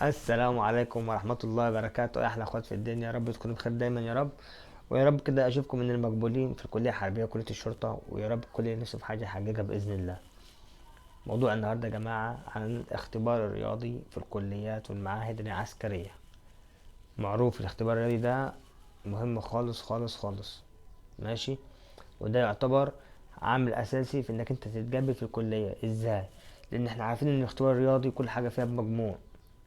السلام عليكم ورحمة الله وبركاته يا أحلى أخوات في الدنيا، يا رب تكونوا بخير دايما يا رب. ويا رب كده أشوفكم من المقبولين في الكلية الحربية وكلية الشرطة، ويا رب كل اللي نفسه في حاجة يحققها بإذن الله. موضوع النهاردة يا جماعة عن الاختبار الرياضي في الكليات والمعاهد العسكرية. معروف الاختبار الرياضي ده مهم خالص خالص خالص، ماشي. وده يعتبر عامل أساسي في إنك أنت تتقبل في الكلية. إزاي؟ لأن احنا عارفين إن الاختبار الرياضي كل حاجة فيها بمجموع،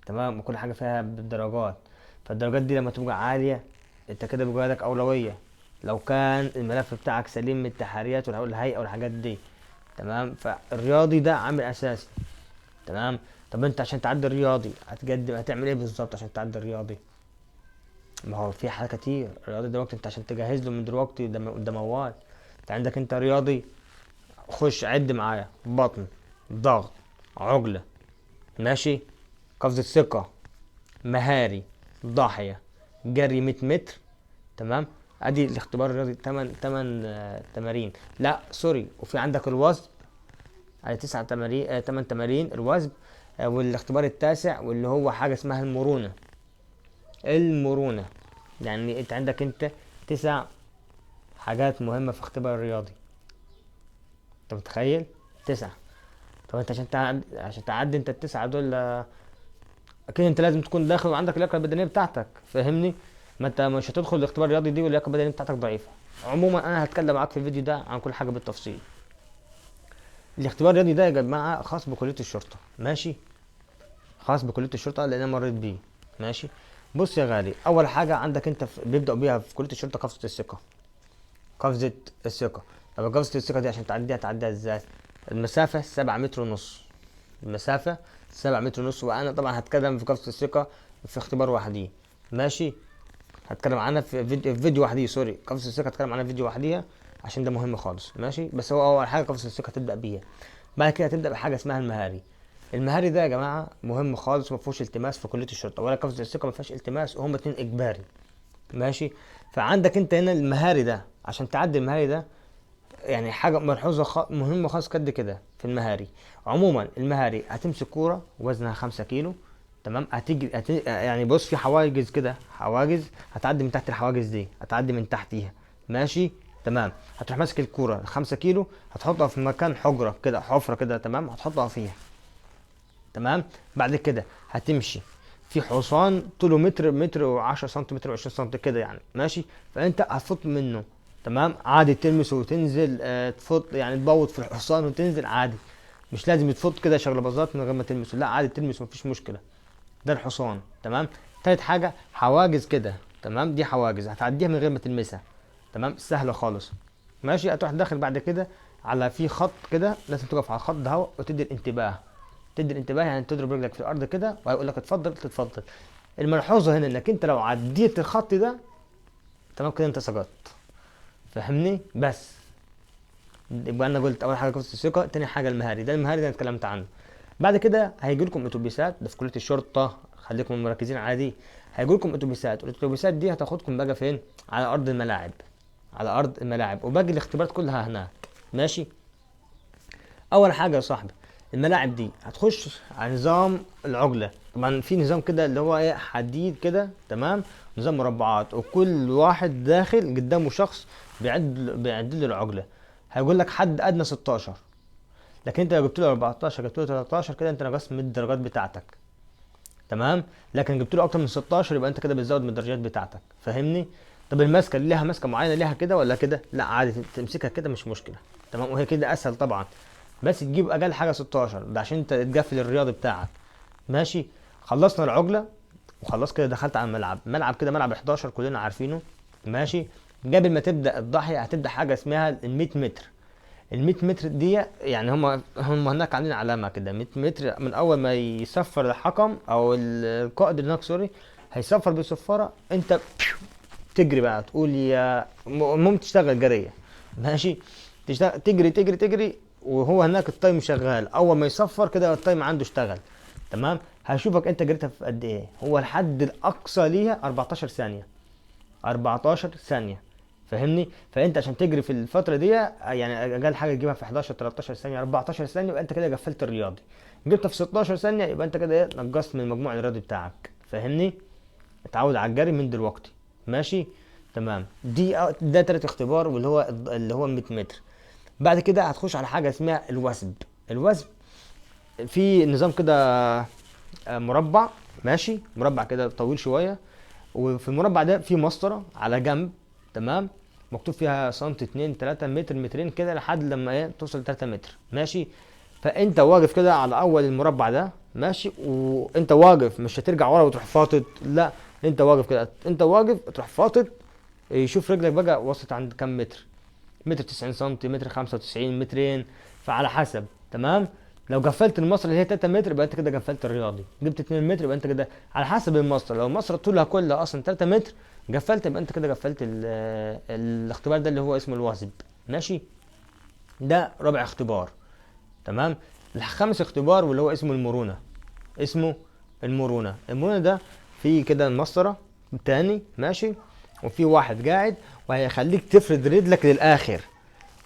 تمام، وكل حاجة فيها بالدرجات. فالدرجات دي لما تبقى عالية انت كده بيبقى لك أولوية لو كان الملف بتاعك سليم من التحريات والهيئة والحاجات دي، تمام. فالرياضي ده عامل أساسي، تمام. طب انت عشان تعدي الرياضي هتعمل ايه بالظبط عشان تعدي الرياضي؟ ما هو في حاجات كتير. الرياضي دلوقتي انت عشان تجهز له من دلوقتي ده موال. انت عندك انت رياضي، خش عد معايا: بطن، ضغط، عقلة، ماشي، قفزة ثقة، مهاري، ضاحية، جري 100 متر، تمام. ادي الاختبار الرياضي 8 تمارين، لا سوري، وفي عندك الوزن على 9 تمارين، 8 تمارين الوزن. والاختبار التاسع واللي هو حاجة اسمها المرونة. يعني انت عندك انت 9 حاجات مهمة في اختبار الرياضي. انت متخيل؟ 9. طب انت عشان تعدي انت ال9 دول، اكيد انت لازم تكون داخل وعندك اللياقه البدنيه بتاعتك، فاهمني؟ ما انت مش هتدخل الاختبار الرياضي دي واللياقه البدنيه بتاعتك ضعيفه. عموما انا هتكلم معاك في الفيديو ده عن كل حاجه بالتفصيل. الاختبار الرياضي ده يا جماعه خاص بكليه الشرطه، ماشي، خاص بكليه الشرطه لان انا مريت بيه، ماشي. بص يا غالي، اول حاجه عندك انت بيبداوا بيها في كليه الشرطه قفزه الثقه. قفزه الثقه. طب قفزه الثقه دي عشان تعديها ازاي؟ المسافه 7 متر ونص. المسافه 7 متر ونص، وانا طبعا هتكلم في قفزه الثقه في اختبار وحدي، ماشي. هتكلم عنها في فيديو وحدي، سوري، قفزة الثقة هتكلم عنها في فيديو وحديها عشان ده مهم خالص، ماشي. بس هو اول حاجة قفزة الثقة هتبدأ بيها. بعد كده هتبدأ بحاجة اسمها المهاري. المهاري ده يا جماعة مهم خالص وما فيهوش التماس في كلية الشرطة، ولا قفزة الثقة ما فيهاش التماس، وهما اتنين إجباري، ماشي. فعندك انت هنا المهاري ده، عشان تعدي المهاري ده يعني حاجة ملحوظة مهمة خالص قد كده في المهاري. عموما المهاري هتمسك كورة وزنها 5 كيلو، تمام. يعني بص، في حواجز كده، حواجز هتعدي من تحت الحواجز دي، هتعدي من تحتيها، ماشي، تمام. هتروح ماسك الكورة 5 كيلو، هتحطها في مكان حجرة كده، حفرة كده، تمام، هتحطها فيها، تمام. بعد كده هتمشي في حصان طوله متر، متر و10 سنتي، متر و20 سنتي كده يعني، ماشي. فانت هتفوت منه، تمام، عادي تلمسه وتنزل، تفوت يعني تبوط في الحصان وتنزل عادي. مش لازم تفوت كده شغلبازات من غير ما تلمسه، لا عادي تلمسه مفيش مشكله. ده الحصان، تمام. تالت حاجه حواجز كده، تمام، دي حواجز هتعديها من غير ما تلمسها، تمام، سهله خالص، ماشي. هتروح داخل بعد كده على في خط كده، لازم تقف على الخط ده وتدي الانتباه. تدي الانتباه يعني تضرب رجلك في الارض كده وهيقول لك اتفضل تتفضل. الملحوظه هنا انك انت لو عديت الخط ده، تمام كده انت سقطت، فهمني؟ بس يبقى انا قلت اول حاجه قصه الثقه، تاني حاجه المهاري ده، المهاري ده انا اتكلمت عنه. بعد كده هيجي لكم اتوبيسات، ده في كليه الشرطه، خليكم مركزين على دي. هيجي لكم اتوبيسات، والاتوبيسات دي هتاخدكم بقى فين؟ على ارض الملاعب. على ارض الملاعب، وباقي الاختبارات كلها هناك، ماشي. اول حاجه يا صاحبي، الملاعب دي هتخش على نظام العجله. طبعا في نظام كده اللي هو ايه، حديد كده، تمام، نظام مربعات، وكل واحد داخل قدامه شخص بيعد له العجله. هيقول لك حد ادنى 16، لكن انت لو جبت له 14، جبت له 13 كده انت نقصت من الدرجات بتاعتك، تمام. لكن جبت له اكتر من 16 يبقى انت كده بتزود من الدرجات بتاعتك، فاهمني؟ طب المسكه اللي ليها مسكه معينه ليها كده ولا كده؟ لا عادي تمسكها كده مش مشكله، تمام، وهي كده اسهل طبعا. بس تجيب اقل حاجه 16 ده عشان انت تقفل الرياضي بتاعك، ماشي. خلصنا العجله وخلاص كده دخلت على الملعب. ملعب كده ملعب 11 كلنا عارفينه، ماشي. قبل ما تبدا الضاحيه هتبدا حاجه اسمها ال 100 متر. ال 100 متر دي يعني هم هناك عاملين علامه كده 100 متر، من اول ما يصفر الحكم او القائد اللي هناك، سوري، هيصفر بالصفاره، انت تجري بقى تقول يا المهم تشتغل جريه، ماشي. تشتغل تجري تجري تجري، وهو هناك التايم شغال، اول ما يصفر كده التايم عنده اشتغل، تمام. هشوفك انت جريتها في قد ايه. هو الحد الاقصى ليها 14 ثانيه، 14 ثانيه، فاهمني؟ فانت عشان تجري في الفتره دي يعني اقل حاجه تجيبها في 11 13 ثانيه 14 ثانيه، يبقى انت كده قفلت الرياضي. جبتها في 16 ثانيه يبقى انت كده ايه نقصت من المجموع الرياضي بتاعك، فاهمني؟ اتعود على الجري من دلوقتي. ماشي تمام. ده تالت اختبار، واللي هو اللي هو 100 متر. بعد كده هتخش على حاجه اسمها الوثب. الوثب في نظام كده مربع، ماشي، مربع كده طويل شويه، وفي المربع ده في مسطره على جنب، تمام، مكتوب فيها سنتي 2 3 متر مترين كده لحد لما ايه توصل 3 متر، ماشي. فانت واقف كده على اول المربع ده، ماشي، وانت واقف مش هترجع ورا وتروح فاطط، لا، انت واقف كده، انت واقف تروح فاطط، يشوف رجلك بقى وصلت عند كام متر، متر 90 سنتي، متر 95، مترين، فعلى حسب، تمام. لو قفلت المصر اللي هي 3 متر يبقى انت كده قفلت الرياضي، جبت 2 متر يبقى انت كده على حسب المصر، لو المصر طولها كلها اصلا 3 متر قفلت يبقى انت كده قفلت الاختبار ده اللي هو اسمه الواثب، ماشي. ده رابع اختبار، تمام. الخامس اختبار واللي هو اسمه المرونة. اسمه المرونة ده في كده المسطرة تاني، ماشي، وفي واحد قاعد وهيخليك تفرد رجلك للآخر،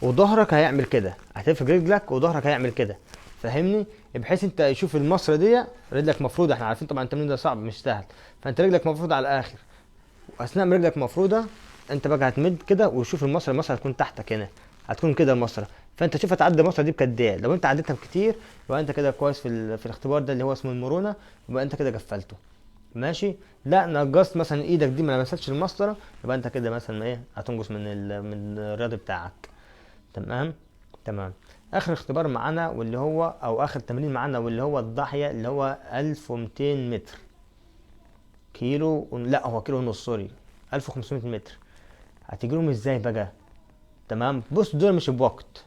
وظهرك هيعمل كده، هتفرد رجلك وظهرك هيعمل كده، فاهمني؟ بحيث انت يشوف المسطرة دي رجلك مفروضة، احنا عارفين طبعا التمرين ده صعب مش سهل، فانت رجلك مفروضة على الآخر، واثناء ما رجلك مفروضة انت بقى هتمد كده وشوف المسطرة هتكون تحتك هنا، هتكون كده المسطرة، فانت شوف هتعدي المسطرة دي بقد ايه، لو انت عديتها كتير يبقى انت كده كويس في الاختبار ده اللي هو اسمه المرونة، يبقى انت كده قفلته، ماشي. لا نقصت مثلا ايدك دي ما لمستش المسطرة يبقى انت كده مثلا ايه هتنقص من الرياضي بتاعك، تمام. تمام. اخر اختبار معانا واللي هو او اخر تمرين معانا واللي هو الضاحية اللي هو 1200 متر كيلو، لا هو كيلو ونص سوري، 1500 متر. هتجريهم ازاي بقى؟ تمام، بص دول مش بوقت،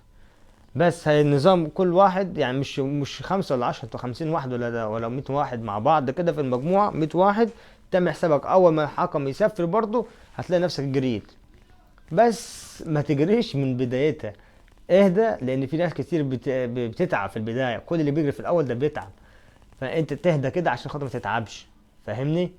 بس هي النظام كل واحد يعني مش 5 ولا 10، انتوا 50 واحد ولا 100 واحد مع بعض كده في المجموعة، 100 واحد، تعمل حسابك اول ما الحكم يسفر برضه هتلاقي نفسك جريت، بس ما تجريش من بدايتها، اهدى، لان في ناس كتير بتتعب في البداية، كل اللي بيجري في الاول ده بيتعب، فانت تهدى كده عشان خاطر ما تتعبش، فاهمني؟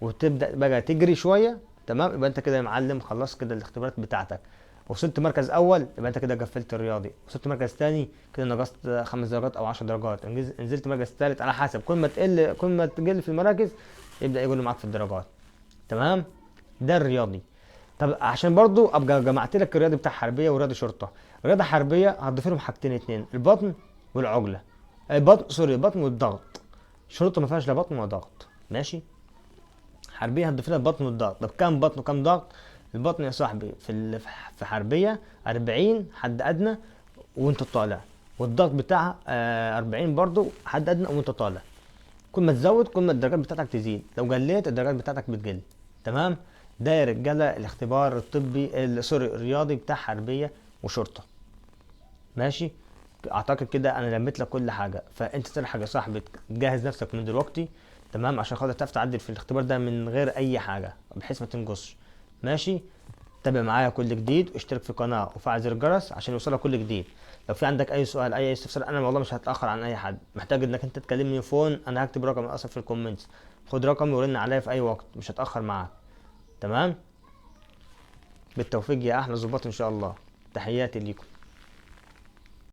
وتبدا بقى تجري شويه، تمام، يبقى انت كده يا معلم خلصت كده الاختبارات بتاعتك، وصلت مركز اول يبقى انت كده قفلت الرياضي، وصلت مركز تاني كده نقصت 5 درجات او 10 درجات، نزلت مركز تالت، على حسب، كل ما تقل في المراكز يبدا يقول معاك في الدرجات، تمام. ده الرياضي. طب عشان برضو ابقى جمعت لك الرياضي بتاع حربيه ورياضي شرطه، رياضه حربيه هتضيف لهم حاجتين اتنين، البطن والعجله، البطن سوري البطن والضغط، شرطه ما فيهاش لا بطن ولا ضغط، ماشي. حربيه هتضيف لها البطن والضغط، طب كام بطن وكام ضغط؟ البطن يا صاحبي في حربيه 40 حد ادنى وانت طالع، والضغط بتاعها 40 برضو حد ادنى وانت طالع، كل ما تزود كل ما الدرجات بتاعتك تزيد، لو قليت الدرجات بتاعتك بتقل، تمام. ده يا رجاله الاختبار الطبي سوري الرياضي بتاع حربيه وشرطه، ماشي. اعتقد كده انا لميت لك كل حاجه، فانت تلحق يا صاحبي تجهز نفسك من دلوقتي، تمام، عشان خاطر تعرف تعدل في الاختبار ده من غير اي حاجه بحيث ما تنقصش، ماشي. تابع معايا كل جديد، واشترك في القناه وفعل زر الجرس عشان يوصلك كل جديد. لو في عندك اي سؤال اي استفسار انا والله مش هتاخر عن اي حد، محتاج انك انت تكلمني فون، انا هكتب رقمي اصلا في الكومنتس، خد رقمي ورن عليا في اي وقت، مش هتاخر معاك، تمام. بالتوفيق يا احلى ظباط ان شاء الله، تحياتي ليكم.